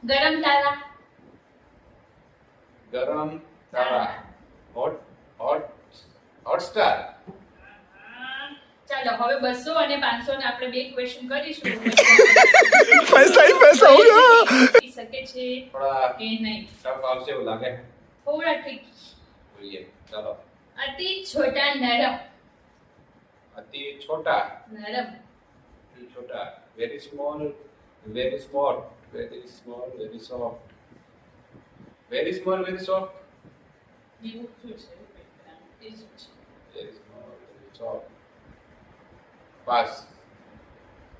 ગરમ તારા. ગરમ તારા. હોટસ્ટાર. ચાલો હવે 200 અને 500 ને આપણે બે ક્વેશ્ચન કરીશું. पैसा ही पैसा होगा। થઈ શકે છે થોડા કે નહીં. ટફ આવશે એવું લાગે. થોડા ટ્રિકી. જોઈએ ચાલો. અતિ છોટા નરમ. અતિ છોટા. નરમ. અતિ છોટા. Very small. Very small. Very small. Very soft. Very small. Very soft. એવું શું છે? એ શું છે? Very small. Very soft. Pass.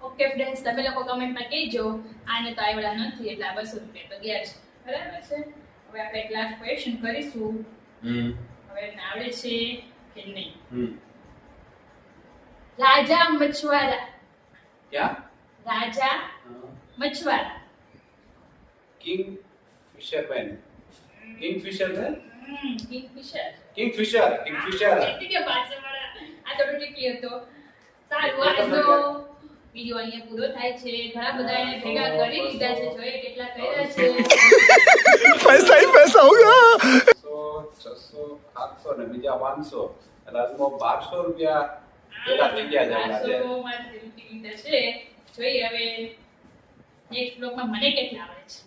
Okay friends, તમે લોકો કમેન્ટમાં કહેજો આને તો આવડા નથી એટલે આ 200 રૂપિયા તો ગયા છે. બરાબર છે. હવે આપણે એક લાસ્ટ ક્વેશ્ચન કરીશું. હવે એને આવડે છે કે નહીં. રાજા મછવારા. ક્યાં? રાજા મછવારા. King fisherman. King fisherman. Kingfisher. King fisher. King fisher. ઠીક છે પાછળવાળા. આ તો ઠીક હતો. સારું આજનો વિડિયો અહીંયા પૂરો થાય છે. ઘણા બધા એને ભેગા કરી લીધા છે. જોઈએ કેટલા કર્યા છે. पैसा ही पैसा होगा। 100, 600, 700 ને બીજા 500 એટલે આજનો 1200 રૂપિયા ભેગા થઈ ગયા છે આપણા જે. 500 માંથી લૂંટી લીધા છે. જોઈએ હવે નેક્સ્ટ બ્લોગમાં મને કેટલા આવે છે.